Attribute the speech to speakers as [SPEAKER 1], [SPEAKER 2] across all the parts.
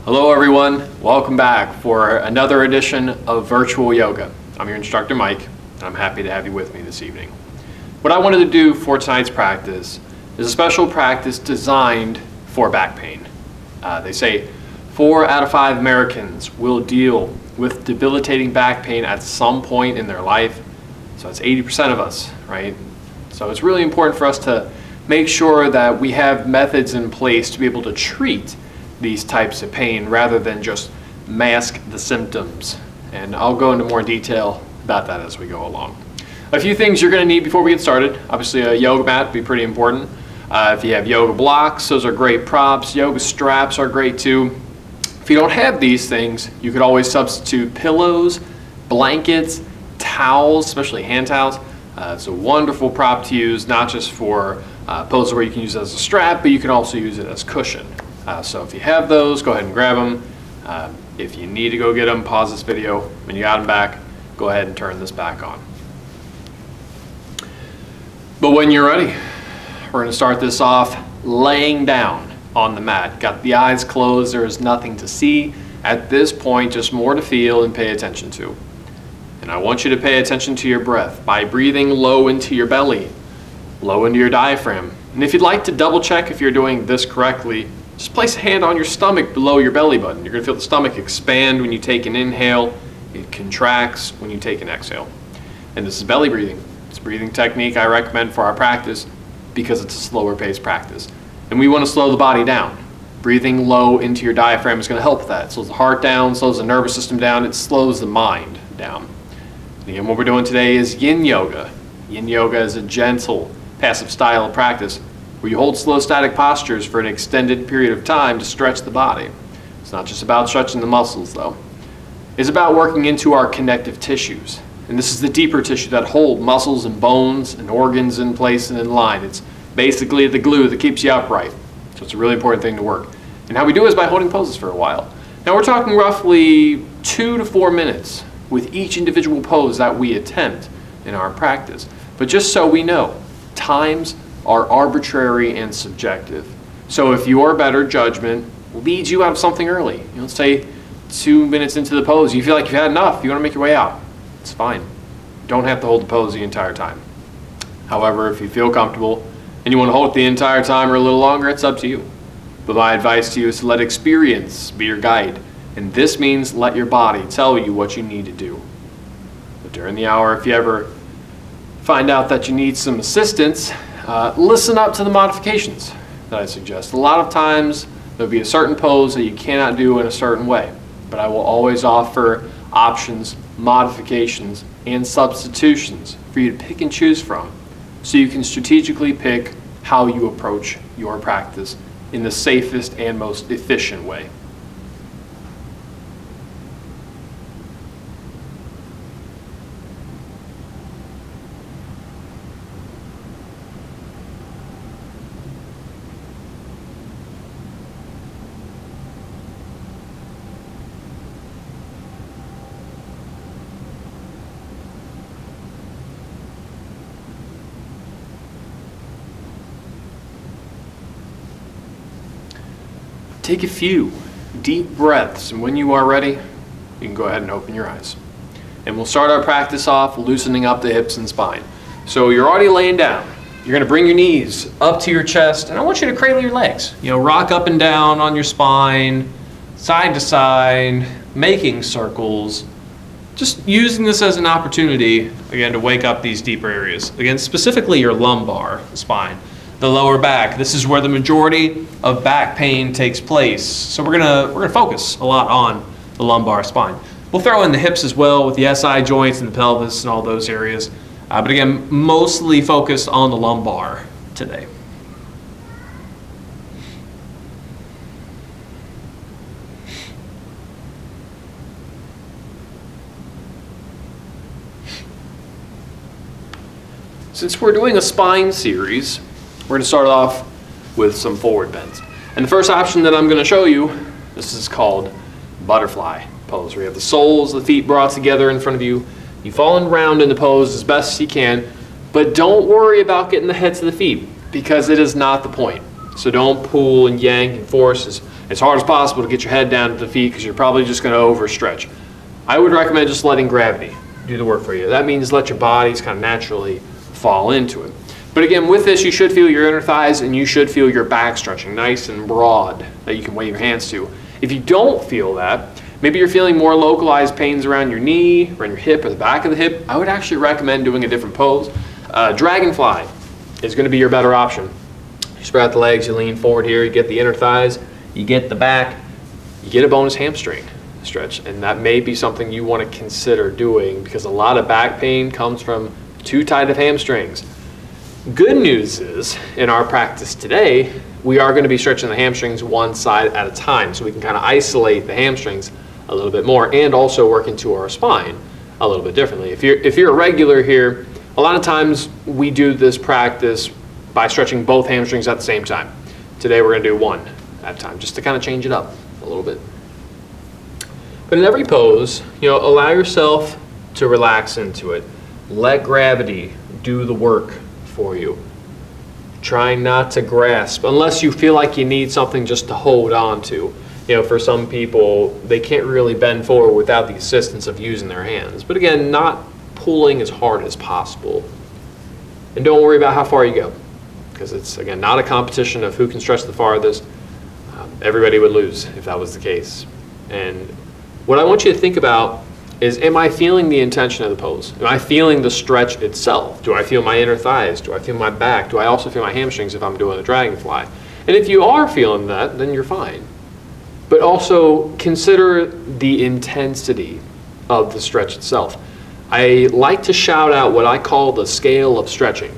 [SPEAKER 1] Hello everyone, welcome back for another edition of Virtual Yoga. I'm your instructor Mike, and I'm happy to have you with me this evening. What I wanted to do for tonight's practice is a special practice designed for back pain. They say 4 out of 5 Americans will deal with debilitating back pain at some point in their life, so that's 80% of us, right? So it's really important for us to make sure that we have methods in place to be able to treat these types of pain rather than just mask the symptoms. And I'll go into more detail about that as we go along. A few things you're going to need before we get started. Obviously a yoga mat would be pretty important. If you have yoga blocks, those are great props. Yoga straps are great too. If you don't have these things, you could always substitute pillows, blankets, towels, especially hand towels. It's a wonderful prop to use, not just for poses where you can use it as a strap, but you can also use it as cushion. So if you have those, go ahead and grab them. If you need to go get them, pause this video. When you got them back, go ahead and turn this back on. But when you're ready, we're going to start this off laying down on the mat. Got the eyes closed, there is nothing to see. At this point, just more to feel and pay attention to. And I want you to pay attention to your breath by breathing low into your belly, low into your diaphragm. And if you'd like to double check if you're doing this correctly, just place a hand on your stomach below your belly button. You're going to feel the stomach expand when you take an inhale. It contracts when you take an exhale. And this is belly breathing. It's a breathing technique I recommend for our practice because it's a slower paced practice. And we want to slow the body down. Breathing low into your diaphragm is going to help with that. It slows the heart down, slows the nervous system down, it slows the mind down. And again, what we're doing today is yin yoga. Yin yoga is a gentle, passive style of practice where you hold slow static postures for an extended period of time to stretch the body. It's not just about stretching the muscles though. It's about working into our connective tissues. And this is the deeper tissue that hold muscles and bones and organs in place and in line. It's basically the glue that keeps you upright. So it's a really important thing to work. And how we do it is by holding poses for a while. Now we're talking roughly 2 to 4 minutes with each individual pose that we attempt in our practice. But just so we know, times are arbitrary and subjective. So if your better judgment leads you out of something early, let's say 2 minutes into the pose, you feel like you've had enough, you want to make your way out, it's fine. You don't have to hold the pose the entire time. However, if you feel comfortable and you want to hold it the entire time or a little longer, it's up to you. But my advice to you is to let experience be your guide. And this means let your body tell you what you need to do. But during the hour, if you ever find out that you need some assistance, listen up to the modifications that I suggest. A lot of times there'll be a certain pose that you cannot do in a certain way, but I will always offer options, modifications, and substitutions for you to pick and choose from so you can strategically pick how you approach your practice in the safest and most efficient way. Take a few deep breaths, and when you are ready, you can go ahead and open your eyes. And we'll start our practice off loosening up the hips and spine. So you're already laying down. You're going to bring your knees up to your chest, and I want you to cradle your legs. Rock up and down on your spine, side to side, making circles. Just using this as an opportunity, again, to wake up these deeper areas. Again, specifically your lumbar spine. The lower back. This is where the majority of back pain takes place. So we're gonna focus a lot on the lumbar spine. We'll throw in the hips as well with the SI joints and the pelvis and all those areas. But again, mostly focused on the lumbar today. Since we're doing a spine series, we're going to start off with some forward bends. And the first option that I'm going to show you, this is called butterfly pose, where you have the soles of the feet brought together in front of you. You fall in round in the pose as best as you can, but don't worry about getting the heads of the feet because it is not the point. So don't pull and yank and force as as hard as possible to get your head down to the feet because you're probably just going to overstretch. I would recommend just letting gravity do the work for you. That means let your bodies kind of naturally fall into it. But again, with this, you should feel your inner thighs and you should feel your back stretching nice and broad that you can wave your hands to. If you don't feel that, maybe you're feeling more localized pains around your knee, around your hip, or the back of the hip, I would actually recommend doing a different pose. Dragonfly is going to be your better option. You spread out the legs, you lean forward here, you get the inner thighs, you get the back, you get a bonus hamstring stretch, and that may be something you want to consider doing because a lot of back pain comes from too tight of hamstrings. Good news is, in our practice today, we are going to be stretching the hamstrings one side at a time, so we can kind of isolate the hamstrings a little bit more and also work into our spine a little bit differently. If you're a regular here, a lot of times we do this practice by stretching both hamstrings at the same time. Today we're going to do one at a time, just to kind of change it up a little bit. But in every pose, allow yourself to relax into it. Let gravity do the work for you. Try not to grasp unless you feel like you need something just to hold on to. For some people, they can't really bend forward without the assistance of using their hands. But again, not pulling as hard as possible. And don't worry about how far you go, because it's, again, not a competition of who can stretch the farthest. Everybody would lose if that was the case. And what I want you to think about is, am I feeling the intention of the pose? Am I feeling the stretch itself? Do I feel my inner thighs? Do I feel my back? Do I also feel my hamstrings if I'm doing a dragonfly? And if you are feeling that, then you're fine. But also consider the intensity of the stretch itself. I like to shout out what I call the scale of stretching,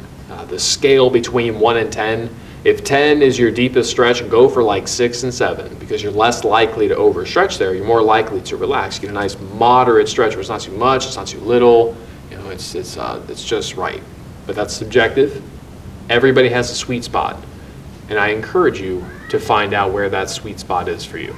[SPEAKER 1] the scale between 1 and 10. If 10 is your deepest stretch, go for like 6 and 7 because you're less likely to overstretch there. You're more likely to relax. Get a nice moderate stretch where it's not too much, it's not too little. It's just right. But that's subjective. Everybody has a sweet spot, and I encourage you to find out where that sweet spot is for you.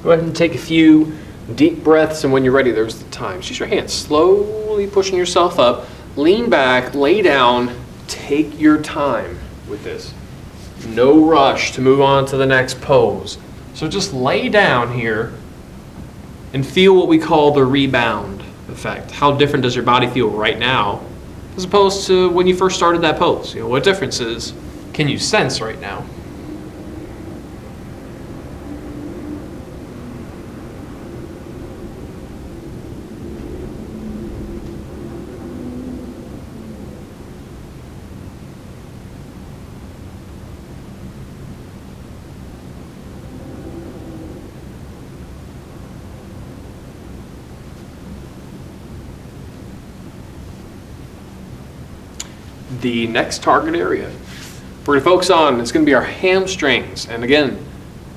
[SPEAKER 1] Go ahead and take a few deep breaths, and when you're ready, there's the time. Just use your hands, slowly pushing yourself up. Lean back, lay down, take your time with this. No rush to move on to the next pose. So just lay down here and feel what we call the rebound effect. How different does your body feel right now as opposed to when you first started that pose? What differences can you sense right now? The next target area we're going to focus on is going to be our hamstrings, and again,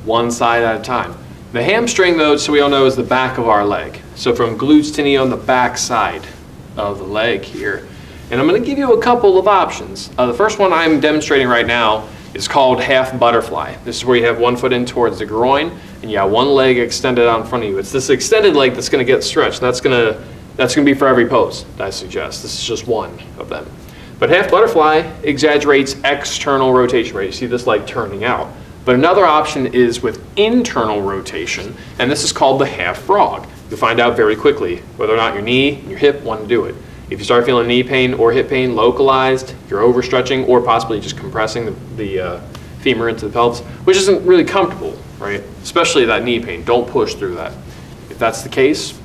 [SPEAKER 1] one side at a time. The hamstring, though, so we all know, is the back of our leg. So from glutes to knee on the back side of the leg here. And I'm going to give you a couple of options. The first one I'm demonstrating right now is called half butterfly. This is where you have one foot in towards the groin and you have one leg extended out in front of you. It's this extended leg that's going to get stretched. That's going to be for every pose, I suggest. This is just one of them. But half butterfly exaggerates external rotation, right? You see this leg turning out. But another option is with internal rotation, and this is called the half frog. You'll find out very quickly whether or not your knee and your hip want to do it. If you start feeling knee pain or hip pain localized, you're overstretching or possibly just compressing the femur into the pelvis, which isn't really comfortable, right? Especially that knee pain. Don't push through that. If that's the case,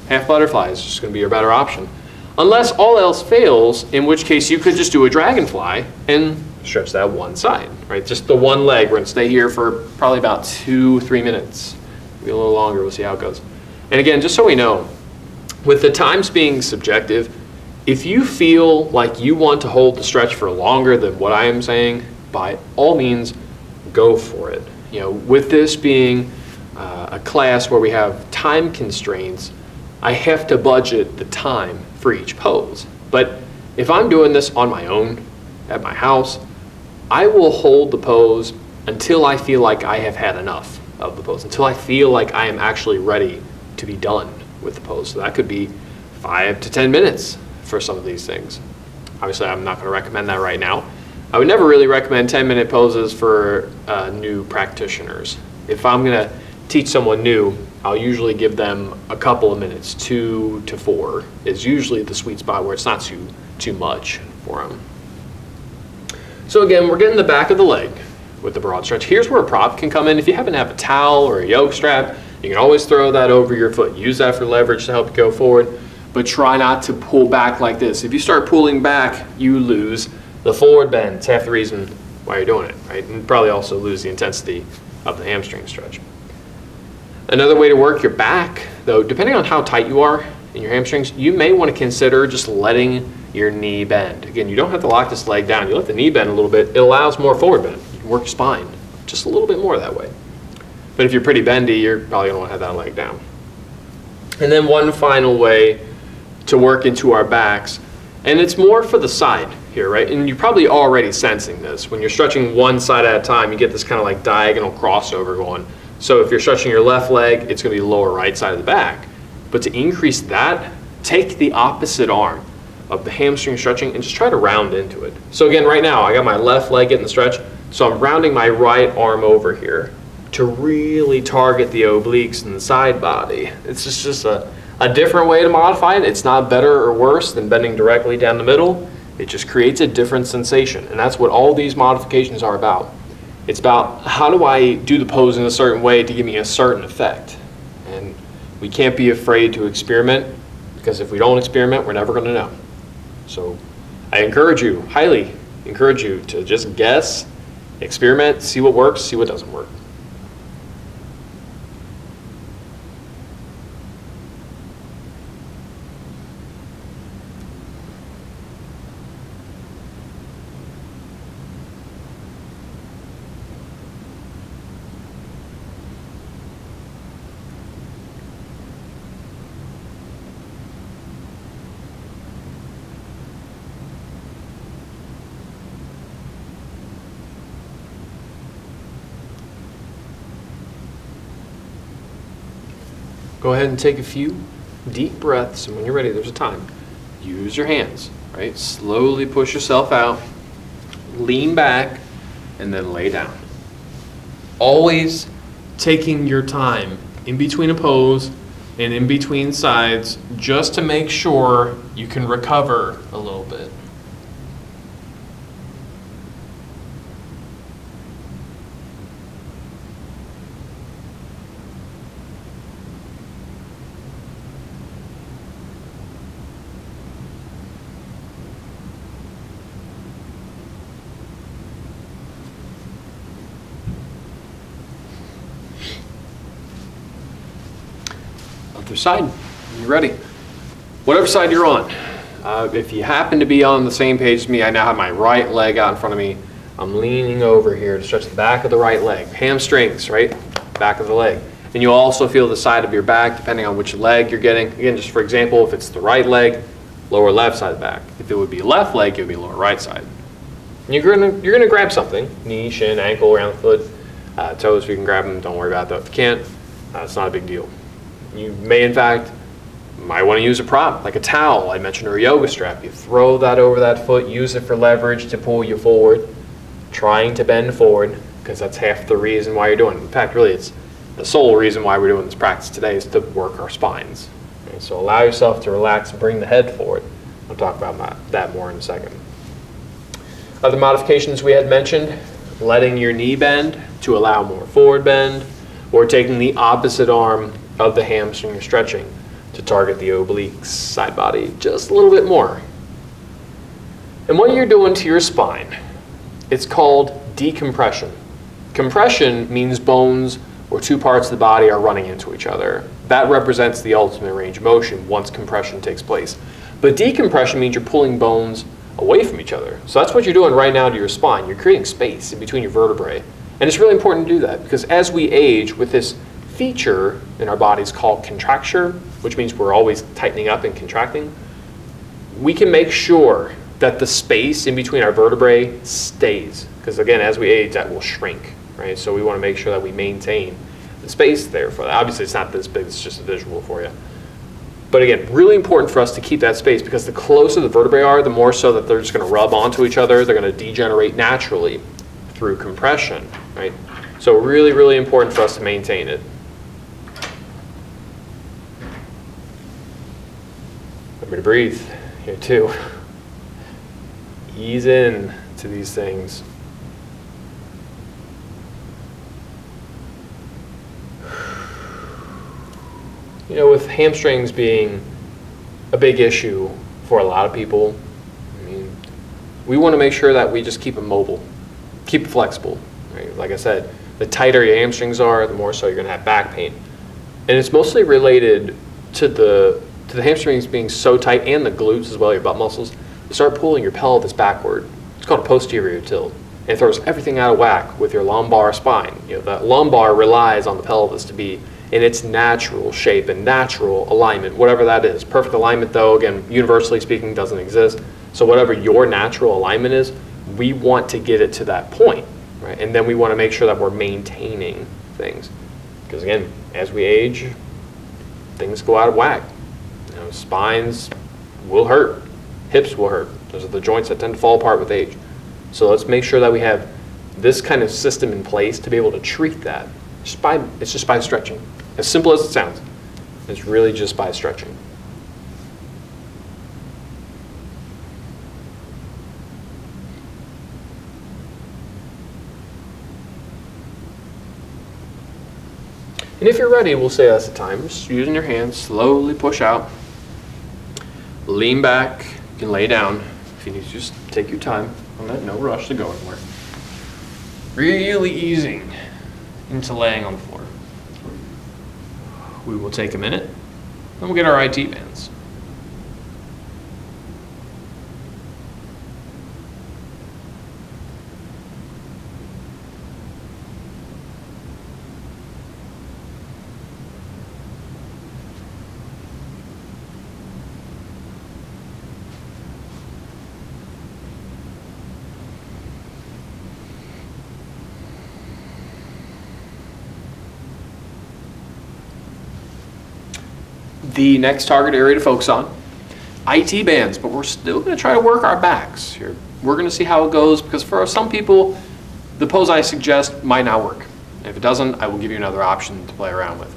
[SPEAKER 1] half butterfly is just going to be your better option. Unless all else fails, in which case you could just do a dragonfly and stretch that one side, right? Just the one leg. We're going to stay here for probably about 2-3 minutes. Maybe a little longer. We'll see how it goes. And again, just so we know, with the times being subjective, If you feel like you want to hold the stretch for longer than what I am saying, by all means, go for it. With this being a class where we have time constraints, I have to budget the time for each pose. But if I'm doing this on my own, at my house, I will hold the pose until I feel like I have had enough of the pose, until I feel like I am actually ready to be done with the pose. So that could be 5 to 10 minutes for some of these things. Obviously, I'm not going to recommend that right now. I would never really recommend 10-minute poses for new practitioners. If I'm going to teach someone new, I'll usually give them a couple of minutes. 2 to 4 is usually the sweet spot where it's not too much for them. So again, we're getting the back of the leg with the broad stretch. Here's where a prop can come in. If you happen to have a towel or a yoke strap, you can always throw that over your foot. Use that for leverage to help you go forward, but try not to pull back like this. If you start pulling back, you lose the forward bend. It's half the reason why you're doing it, right? And probably also lose the intensity of the hamstring stretch. Another way to work your back, though, depending on how tight you are in your hamstrings, you may want to consider just letting your knee bend. Again, you don't have to lock this leg down. You let the knee bend a little bit. It allows more forward bend. You can work your spine just a little bit more that way. But if you're pretty bendy, you're probably going to want to have that leg down. And then one final way to work into our backs, and it's more for the side here, right? And you're probably already sensing this. When you're stretching one side at a time, you get this kind of like diagonal crossover going. So if you're stretching your left leg, it's going to be the lower right side of the back. But to increase that, take the opposite arm of the hamstring stretching and just try to round into it. So again, right now, I got my left leg getting the stretch, so I'm rounding my right arm over here to really target the obliques and the side body. It's just a different way to modify it. It's not better or worse than bending directly down the middle. It just creates a different sensation, and that's what all these modifications are about. It's about how do I do the pose in a certain way to give me a certain effect. And we can't be afraid to experiment, because if we don't experiment, we're never going to know. So I encourage you, highly encourage you, to just guess, experiment, see what works, see what doesn't work. Go ahead and take a few deep breaths, and when you're ready, there's a time. Use your hands, right? Slowly push yourself out, lean back, and then lay down. Always taking your time in between a pose and in between sides, just to make sure you can recover a little bit. Other side, when you're ready. Whatever side you're on. If you happen to be on the same page as me, I now have my right leg out in front of me. I'm leaning over here to stretch the back of the right leg. Hamstrings, right? Back of the leg. And you'll also feel the side of your back depending on which leg you're getting. Again, just for example, if it's the right leg, lower left side of the back. If it would be left leg, it would be lower right side. And you're gonna grab something. Knee, shin, ankle, around the foot, toes, if you can grab them. Don't worry about that. If you can't, it's not a big deal. You may, in fact, might want to use a prop, like a towel I mentioned, or a yoga strap. You throw that over that foot, use it for leverage to pull you forward, trying to bend forward, because that's half the reason why you're doing it. In fact, really, it's the sole reason why we're doing this practice today is to work our spines. Okay, so allow yourself to relax and bring the head forward. I'll talk about that more in a second. Other modifications we had mentioned, letting your knee bend to allow more forward bend, or taking the opposite arm of the hamstring you're stretching to target the obliques, side body, just a little bit more. And what you're doing to your spine, it's called decompression. Compression means bones or two parts of the body are running into each other. That represents the ultimate range of motion once compression takes place. But decompression means you're pulling bones away from each other. So that's what you're doing right now to your spine. You're creating space in between your vertebrae. And it's really important to do that because as we age with this feature in our bodies called contracture, which means we're always tightening up and contracting, we can make sure that the space in between our vertebrae stays. Because again, as we age, that will shrink, right? So we want to make sure that we maintain the space there for that. Obviously, it's not this big, it's just a visual for you. But again, really important for us to keep that space because the closer the vertebrae are, the more so that they're just going to rub onto each other. They're going to degenerate naturally through compression, right? So really, really important for us to maintain it. Remember to breathe here too. Ease in to these things. You know, with hamstrings being a big issue for a lot of people, I mean, we want to make sure that we just keep them mobile, keep it flexible. Right? Like I said, the tighter your hamstrings are, the more so you're going to have back pain. And it's mostly related to the hamstrings being so tight and the glutes as well, your butt muscles. You start pulling your pelvis backward. It's called a posterior tilt. And it throws everything out of whack with your lumbar spine. You know, the lumbar relies on the pelvis to be in its natural shape and natural alignment, whatever that is. Perfect alignment, though, again, universally speaking, doesn't exist. So whatever your natural alignment is, we want to get it to that point, right? And then we want to make sure that we're maintaining things. Because again, as we age, things go out of whack. You know, spines will hurt, hips will hurt. Those are the joints that tend to fall apart with age. So let's make sure that we have this kind of system in place to be able to treat that. It's just by stretching. As simple as it sounds, it's really just by stretching. And if you're ready, we'll say that's the time. Just using your hands, slowly push out. Lean back. You can lay down. If you need to, just take your time on that. No rush to go anywhere. Really easing into laying on the floor. We will take a minute, and we'll get our IT bands. The next target area to focus on, IT bands, but we're still going to try to work our backs here. We're going to see how it goes because for some people, the pose I suggest might not work. If it doesn't, I will give you another option to play around with.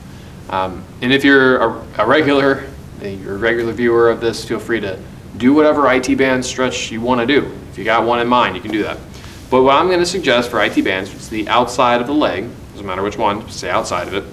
[SPEAKER 1] And if you're a regular viewer of this, feel free to do whatever IT band stretch you want to do. If you got one in mind, you can do that. But what I'm going to suggest for IT bands is the outside of the leg, doesn't matter which one, say outside of it.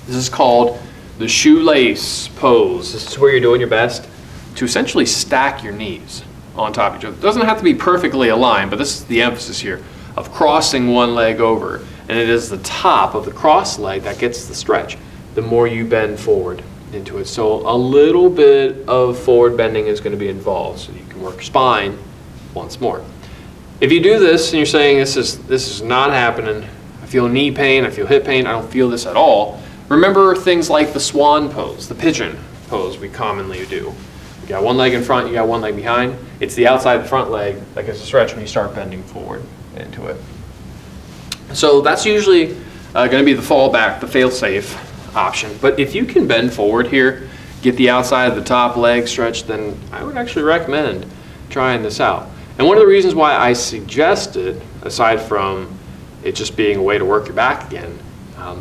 [SPEAKER 1] This is called the shoelace pose. This is where you're doing your best to essentially stack your knees on top of each other. It doesn't have to be perfectly aligned, but this is the emphasis here of crossing one leg over. And it is the top of the cross leg that gets the stretch the more you bend forward into it. So a little bit of forward bending is going to be involved so you can work spine once more. If you do this and you're saying this is not happening, I feel knee pain, I feel hip pain, I don't feel this at all, remember things like the Swan pose, the Pigeon pose we commonly do. You got one leg in front, you got one leg behind. It's the outside of the front leg that gets a stretch when you start bending forward into it. So that's usually going to be the fallback, the fail-safe option. But if you can bend forward here, get the outside of the top leg stretched, then I would actually recommend trying this out. And one of the reasons why I suggest it, aside from it just being a way to work your back again,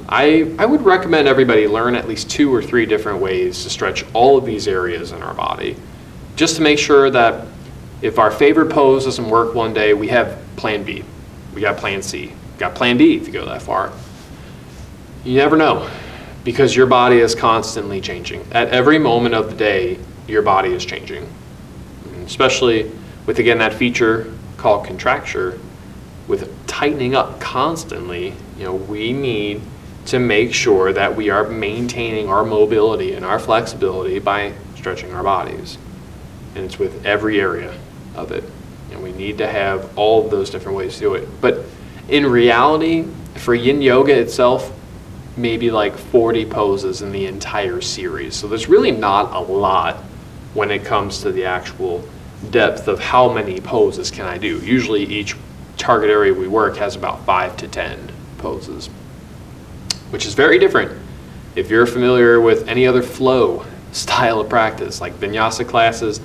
[SPEAKER 1] I would recommend everybody learn at least 2 or 3 different ways to stretch all of these areas in our body, just to make sure that if our favorite pose doesn't work one day, we have plan B, we got plan C, got plan D if you go that far. You never know, because your body is constantly changing. At every moment of the day, your body is changing, and especially with, again, that feature called contracture, with tightening up constantly, we need to make sure that we are maintaining our mobility and our flexibility by stretching our bodies. and it's with every area of it. And we need to have all of those different ways to do it. But in reality, for yin yoga itself, maybe like 40 poses in the entire series. So there's really not a lot when it comes to the actual depth of how many poses can I do. Usually each target area we work has about 5 to 10 poses, which is very different if you're familiar with any other flow style of practice, like vinyasa classes,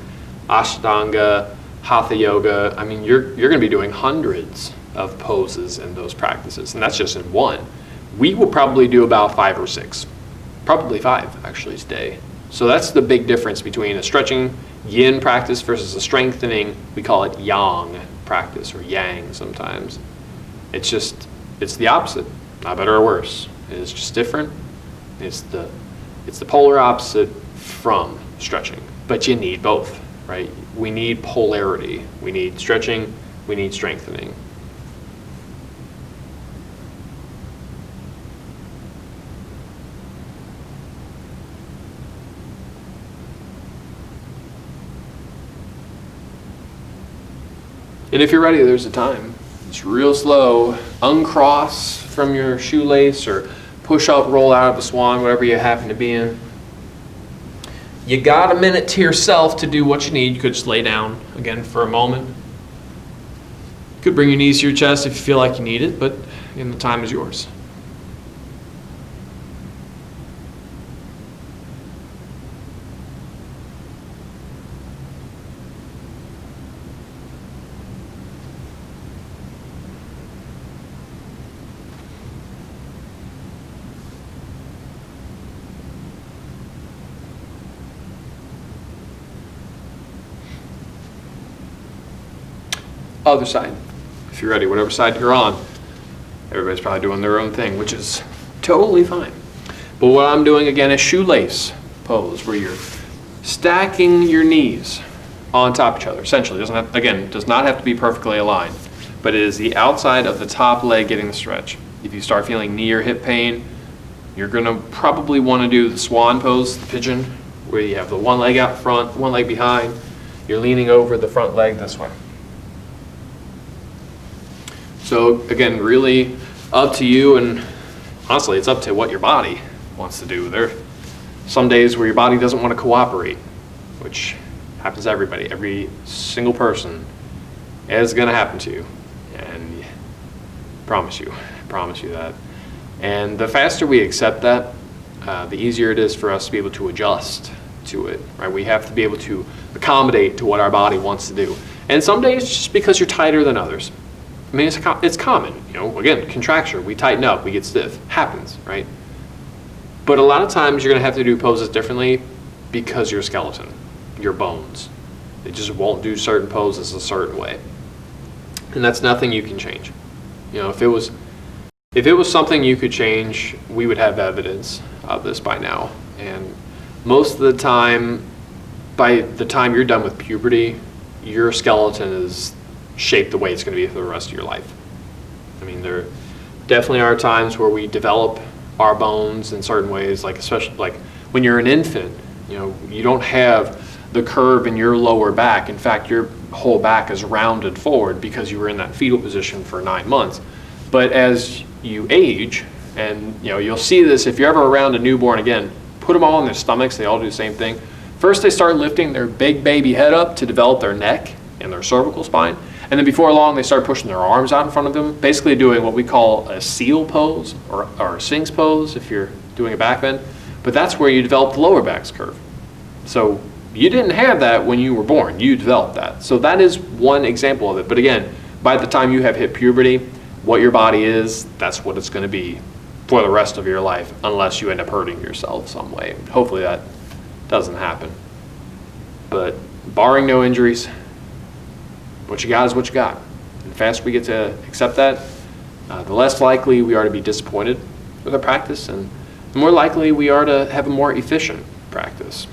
[SPEAKER 1] ashtanga, hatha yoga. I mean, you're going to be doing hundreds of poses in those practices, and that's just in one. We will probably do about 5 or 6, probably 5 actually today. So that's the big difference between a stretching yin practice versus a strengthening, we call it yang practice, or yang sometimes. It's the opposite, not better or worse. It's just different. It's the polar opposite from stretching, but you need both, right? We need polarity. We need stretching, we need strengthening. And if you're ready, there's a time. It's real slow. Uncross from your shoelace or push up, roll out of a swan, whatever you happen to be in. You got a minute to yourself to do what you need. You could just lay down again for a moment. You could bring your knees to your chest if you feel like you need it, but again, the time is yours. Other side, if you're ready, whatever side you're on. Everybody's probably doing their own thing, which is totally fine. But what I'm doing again is shoelace pose, where you're stacking your knees on top of each other. Essentially, does not have to be perfectly aligned, but it is the outside of the top leg getting the stretch. If you start feeling knee or hip pain, you're gonna probably want to do the Swan pose, the Pigeon, where you have the one leg out front, one leg behind. You're leaning over the front leg this way. So again, really up to you, and honestly, it's up to what your body wants to do. There are some days where your body doesn't want to cooperate, which happens to everybody. Every single person is going to happen to you, and I promise you that. And the faster we accept that, the easier it is for us to be able to adjust to it, right? We have to be able to accommodate to what our body wants to do. And some days, just because you're tighter than others. I mean, it's common, again, contracture, we tighten up, we get stiff, happens, right? But a lot of times you're gonna have to do poses differently because your skeleton, your bones, they just won't do certain poses a certain way. And that's nothing you can change. If it was something you could change, we would have evidence of this by now. And most of the time, by the time you're done with puberty, your skeleton is shaped the way it's going to be for the rest of your life. I mean, there definitely are times where we develop our bones in certain ways, like especially like when you're an infant, you don't have the curve in your lower back. In fact, your whole back is rounded forward because you were in that fetal position for 9 months. But as you age, and you'll see this if you're ever around a newborn again, put them all on their stomachs, they all do the same thing. First, they start lifting their big baby head up to develop their neck and their cervical spine. And then before long, they start pushing their arms out in front of them, basically doing what we call a seal pose or a Sphinx pose if you're doing a back bend. But that's where you develop the lower back's curve. So you didn't have that when you were born. You developed that. So that is one example of it. But again, by the time you have hit puberty, what your body is, that's what it's going to be for the rest of your life, unless you end up hurting yourself some way. Hopefully that doesn't happen. But barring no injuries, what you got is what you got. And the faster we get to accept that, the less likely we are to be disappointed with our practice, and the more likely we are to have a more efficient practice.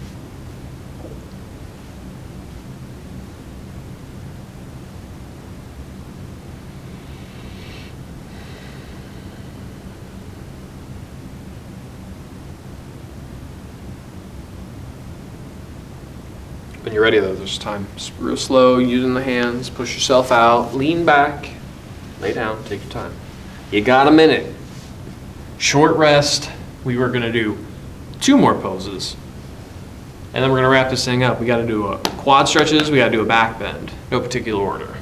[SPEAKER 1] When you're ready though, there's time. Just real slow, using the hands, push yourself out, lean back, lay down, take your time. You got a minute. Short rest. We were gonna do 2 more poses. And then we're gonna wrap this thing up. We gotta do a quad stretches, we gotta do a back bend. No particular order.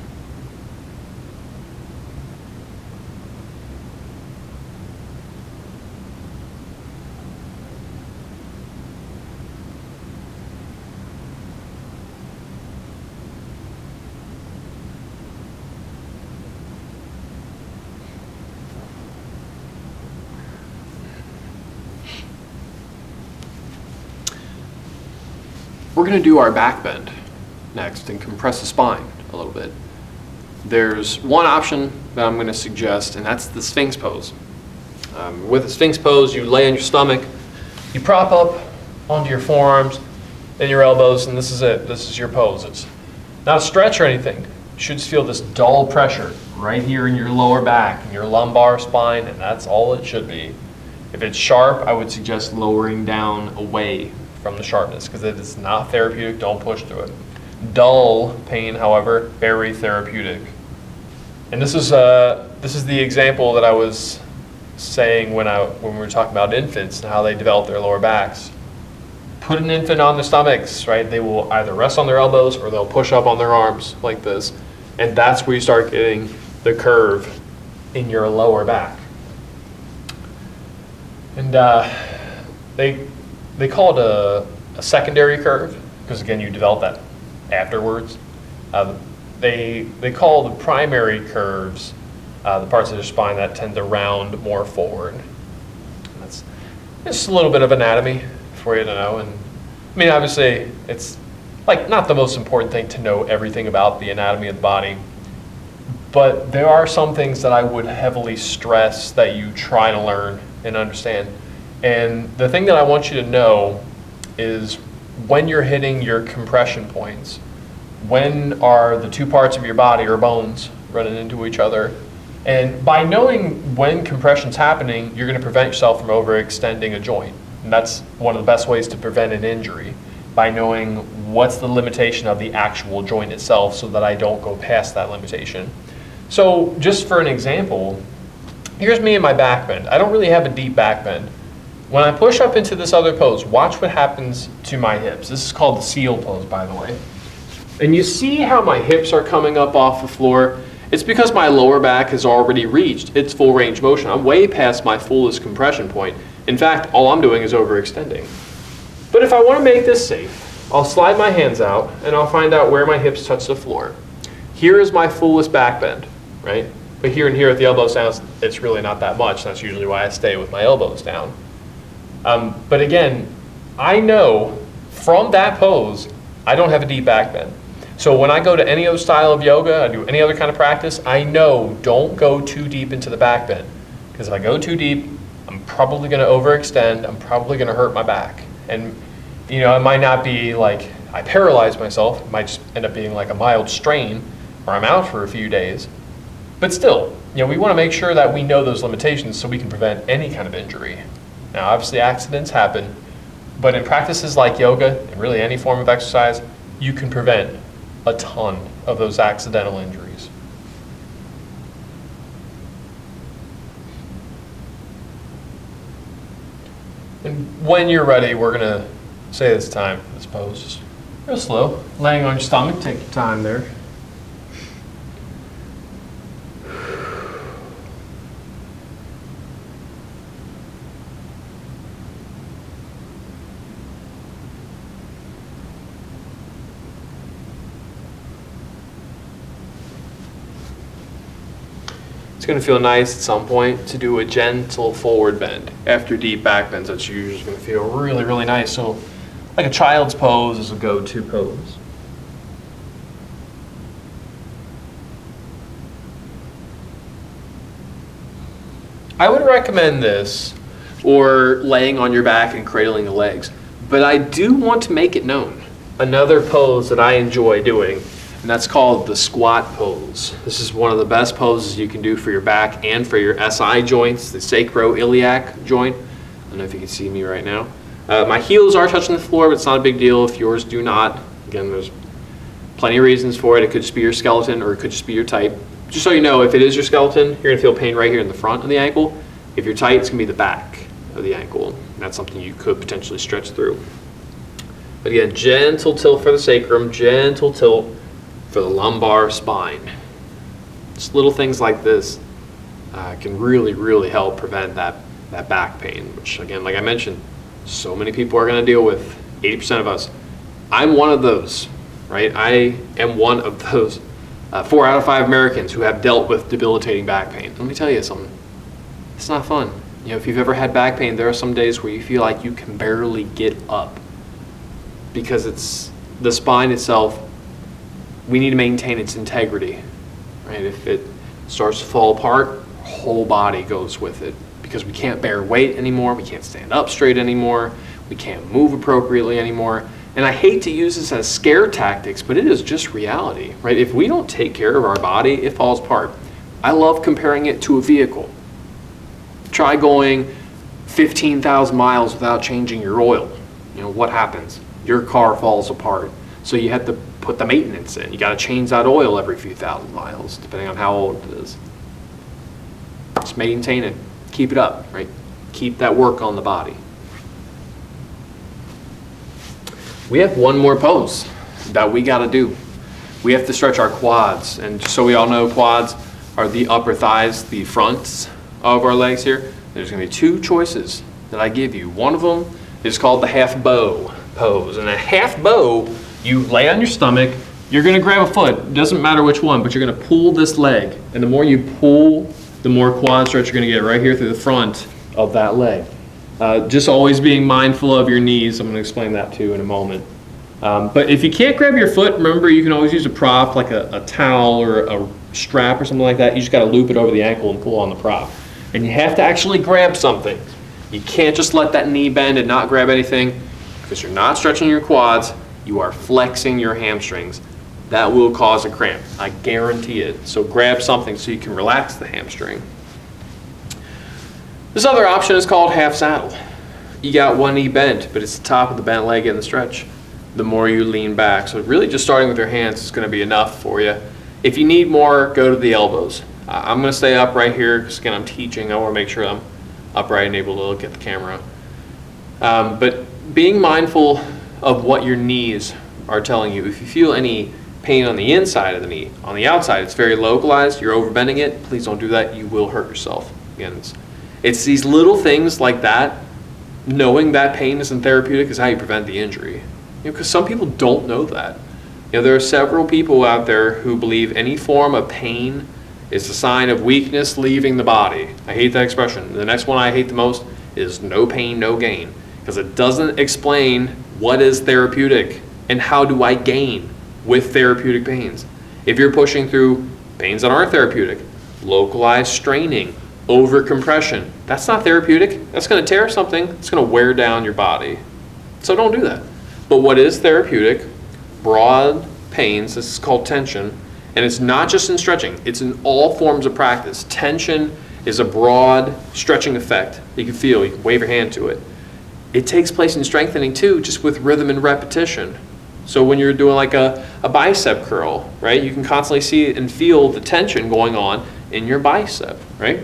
[SPEAKER 1] We're going to do our back bend next and compress the spine a little bit. There's one option that I'm going to suggest, and that's the Sphinx Pose. With the Sphinx Pose, you lay on your stomach, you prop up onto your forearms and your elbows, and this is it. This is your pose. It's not a stretch or anything. You should just feel this dull pressure right here in your lower back and your lumbar spine, and that's all it should be. If it's sharp, I would suggest lowering down away from the sharpness, because it is not therapeutic. Don't push through it. Dull pain, however, very therapeutic. And this is the example that I was saying when we were talking about infants and how they develop their lower backs. Put an infant on their stomachs, right? They will either rest on their elbows or they'll push up on their arms like this, and that's where you start getting the curve in your lower back. And they call it a secondary curve, because again, you develop that afterwards. They call the primary curves the parts of the spine that tend to round more forward. That's just a little bit of anatomy for you to know. And I mean, obviously, it's like not the most important thing to know everything about the anatomy of the body, but there are some things that I would heavily stress that you try to learn and understand. And the thing that I want you to know is when you're hitting your compression points, when are the 2 parts of your body or bones running into each other? And by knowing when compression's happening, you're going to prevent yourself from overextending a joint. And that's one of the best ways to prevent an injury, by knowing what's the limitation of the actual joint itself so that I don't go past that limitation. So just for an example, here's me in my back bend. I don't really have a deep back bend. When I push up into this other pose, watch what happens to my hips. This is called the seal pose, by the way. And you see how my hips are coming up off the floor? It's because my lower back has already reached its full range of motion. I'm way past my fullest compression point. In fact, all I'm doing is overextending. But if I want to make this safe, I'll slide my hands out and I'll find out where my hips touch the floor. Here is my fullest back bend, right? But here and here at the elbows down, it's really not that much. That's usually why I stay with my elbows down. But again, I know from that pose, I don't have a deep back bend. So when I go to any other style of yoga, I do any other kind of practice, I know don't go too deep into the back bend. Because if I go too deep, I'm probably going to overextend. I'm probably going to hurt my back. And you know, it might not be like I paralyze myself. It might just end up being like a mild strain, or I'm out for a few days. But still, you know, we want to make sure that we know those limitations so we can prevent any kind of injury. Now, obviously accidents happen, but in practices like yoga, and really any form of exercise, you can prevent a ton of those accidental injuries. And when you're ready, we're gonna say it's time for this pose. Just real slow, laying on your stomach, take your time there. It's going to feel nice at some point to do a gentle forward bend. After deep back bends, that's usually going to feel really, really nice. So like a child's pose is a go-to pose. I would recommend this, or laying on your back and cradling the legs, but I do want to make it known. Another pose that I enjoy doing, and that's called the squat pose. This is one of the best poses you can do for your back and for your SI joints, the sacroiliac joint. I don't know if you can see me right now. My heels are touching the floor, but it's not a big deal if yours do not. Again, there's plenty of reasons for it. It could just be your skeleton, or it could just be your type. Just so you know, if it is your skeleton, you're going to feel pain right here in the front of the ankle. If you're tight, it's going to be the back of the ankle. That's something you could potentially stretch through. But again, gentle tilt for the sacrum, gentle tilt for the lumbar spine. Just little things like this can really, really help prevent that back pain, which again, like I mentioned, so many people are going to deal with, 80% of us. I'm one of those, right? I am one of those 4 out of 5 Americans who have dealt with debilitating back pain. Let me tell you something, it's not fun. You know, if you've ever had back pain, there are some days where you feel like you can barely get up because it's the spine itself. We need to maintain its integrity, right? If it starts to fall apart, whole body goes with it because we can't bear weight anymore, we can't stand up straight anymore, we can't move appropriately anymore. And I hate to use this as scare tactics, but it is just reality, right? If we don't take care of our body, it falls apart. I love comparing it to a vehicle. Try going 15,000 miles without changing your oil. You know, what happens? Your car falls apart. So you have to put the maintenance in. You got to change that oil every few thousand miles, depending on how old it is. Just maintain it. Keep it up, right? Keep that work on the body. We have one more pose that we got to do. We have to stretch our quads. And just so we all know, quads are the upper thighs, the fronts of our legs here. There's going to be 2 choices that I give you. One of them is called the half bow pose. And a half bow, you lay on your stomach, you're going to grab a foot, it doesn't matter which one, but you're going to pull this leg. And the more you pull, the more quad stretch you're going to get right here through the front of that leg. Just always being mindful of your knees. I'm going to explain that too in a moment. But if you can't grab your foot, remember you can always use a prop like a towel or a strap or something like that. You just got to loop it over the ankle and pull on the prop. And you have to actually grab something. You can't just let that knee bend and not grab anything, because you're not stretching your quads, you are flexing your hamstrings. That will cause a cramp, I guarantee it. So grab something so you can relax the hamstring. This other option is called half saddle. You got one knee bent, but it's the top of the bent leg in the stretch. The more you lean back. So really just starting with your hands is going to be enough for you. If you need more, go to the elbows. I'm going to stay upright here because again, I'm teaching. I want to make sure I'm upright and able to look at the camera. But being mindful of what your knees are telling you. If you feel any pain on the inside of the knee, on the outside, it's very localized, you're overbending it, please don't do that, you will hurt yourself. Again, it's these little things like that, knowing that pain isn't therapeutic is how you prevent the injury. Because some people don't know that. There are several people out there who believe any form of pain is a sign of weakness leaving the body. I hate that expression. The next one I hate the most is no pain, no gain, because it doesn't explain what is therapeutic and how do I gain with therapeutic pains. If you're pushing through pains that aren't therapeutic, localized straining, over compression, that's not therapeutic. That's going to tear something. It's going to wear down your body. So don't do that. But what is therapeutic? Broad pains. This is called tension. And it's not just in stretching. It's in all forms of practice. Tension is a broad stretching effect that you can feel. You can wave your hand to it. It takes place in strengthening too, just with rhythm and repetition. So when you're doing like a bicep curl, right, you can constantly see and feel the tension going on in your bicep, right?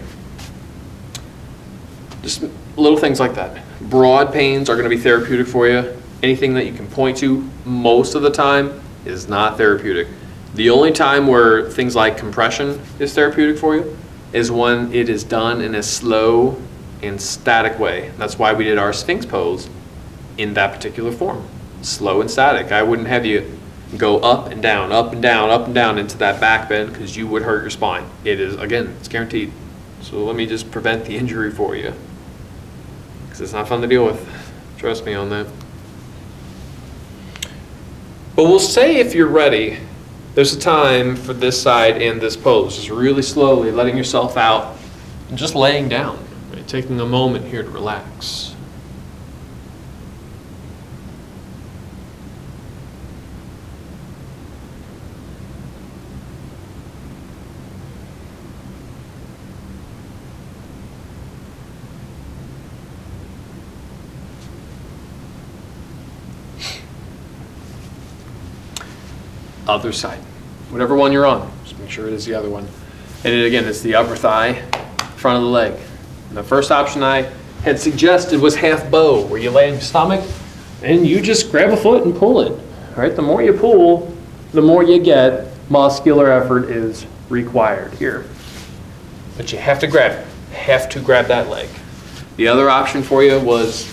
[SPEAKER 1] Just little things like that. Broad pains are going to be therapeutic for you. Anything that you can point to most of the time is not therapeutic. The only time where things like compression is therapeutic for you is when it is done in a slow and static way. That's why we did our Sphinx Pose in that particular form. Slow and static. I wouldn't have you go up and down, up and down, up and down into that back bend because you would hurt your spine. It is, again, it's guaranteed. So let me just prevent the injury for you, because it's not fun to deal with. Trust me on that. But we'll say if you're ready, there's a time for this side and this pose. Just really slowly letting yourself out and just laying down, right? Taking a moment here to relax. Other side. Whatever one you're on, just make sure it is the other one. And again, it's the upper thigh, front of the leg. And the first option I had suggested was half bow, where you lay on your stomach and you just grab a foot and pull it. All right, the more you pull, the more you get. Muscular effort is required here. But you have to grab it. Have to grab that leg. The other option for you was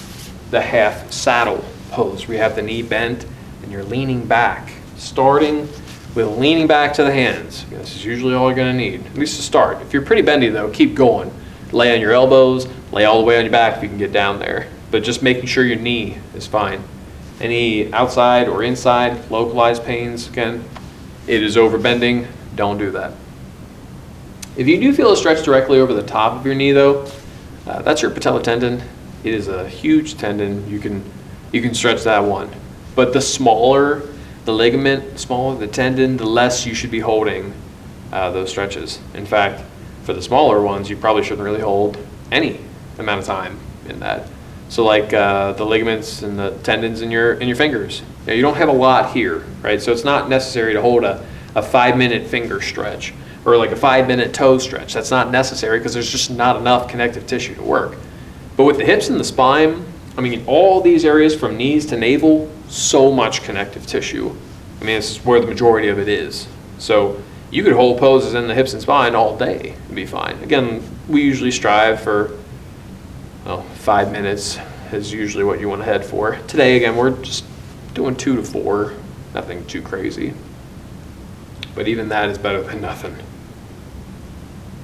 [SPEAKER 1] the half saddle pose, where you have the knee bent and you're leaning back. Starting with leaning back to the hands. This is usually all you're going to need, at least to start. If you're pretty bendy though, keep going. Lay on your elbows, lay all the way on your back if you can get down there. But just making sure your knee is fine. Any outside or inside localized pains, again, it is overbending, don't do that. If you do feel a stretch directly over the top of your knee though, that's your patellar tendon. It is a huge tendon. You can stretch that one. But the smaller the ligament, the smaller the tendon, the less you should be holding those stretches. In fact, for the smaller ones, you probably shouldn't really hold any amount of time in that. So like the ligaments and the tendons in your fingers. You don't have a lot here, right? So it's not necessary to hold a 5-minute finger stretch or like a 5-minute toe stretch. That's not necessary because there's just not enough connective tissue to work. But with the hips and the spine, I mean, all these areas from knees to navel, so much connective tissue. I mean, this is where the majority of it is. So you could hold poses in the hips and spine all day and be fine. Again, we usually strive for 5 minutes is usually what you want to head for. Today, again, we're just doing 2 to 4, nothing too crazy. But even that is better than nothing.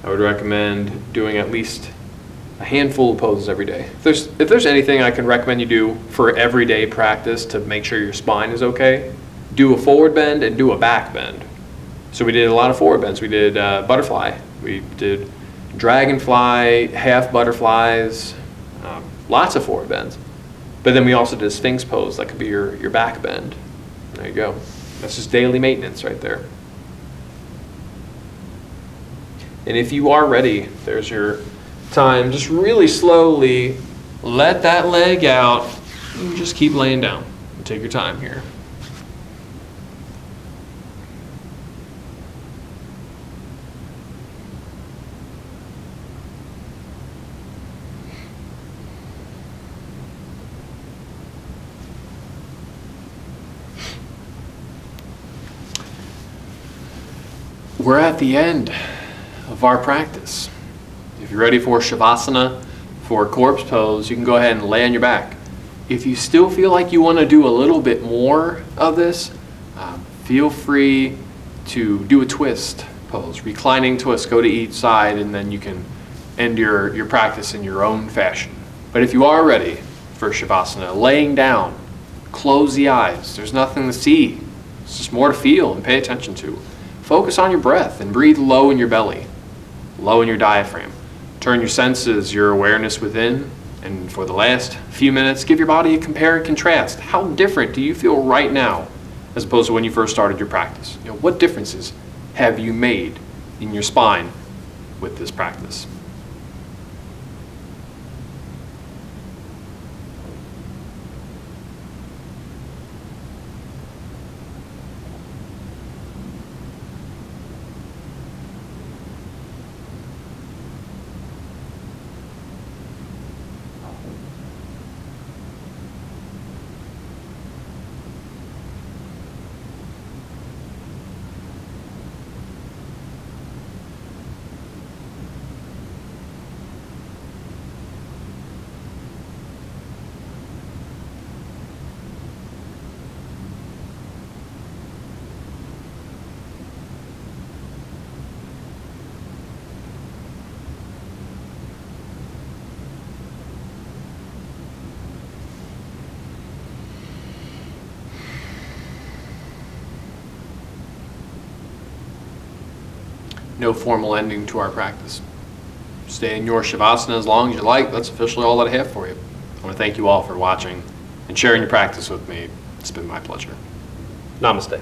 [SPEAKER 1] I would recommend doing at least a handful of poses every day. If there's anything I can recommend you do for everyday practice to make sure your spine is okay, do a forward bend and do a back bend. So we did a lot of forward bends. We did butterfly, we did dragonfly, half butterflies, lots of forward bends. But then we also did Sphinx Pose. That could be your back bend. There you go. That's just daily maintenance right there. And if you are ready, there's your time. Just really slowly let that leg out and just keep laying down. Take your time here. We're at the end of our practice. If you're ready for Shavasana, for corpse pose, you can go ahead and lay on your back. If you still feel like you want to do a little bit more of this, feel free to do a twist pose, reclining twist, go to each side, and then you can end your practice in your own fashion. But if you are ready for Shavasana, laying down, close the eyes. There's nothing to see. It's just more to feel and pay attention to. Focus on your breath and breathe low in your belly, low in your diaphragm. Turn your senses, your awareness within, and for the last few minutes, give your body a compare and contrast. How different do you feel right now as opposed to when you first started your practice? What differences have you made in your spine with this practice? No formal ending to our practice. Stay in your Shavasana as long as you like. That's officially all that I have for you. I want to thank you all for watching and sharing your practice with me. It's been my pleasure. Namaste.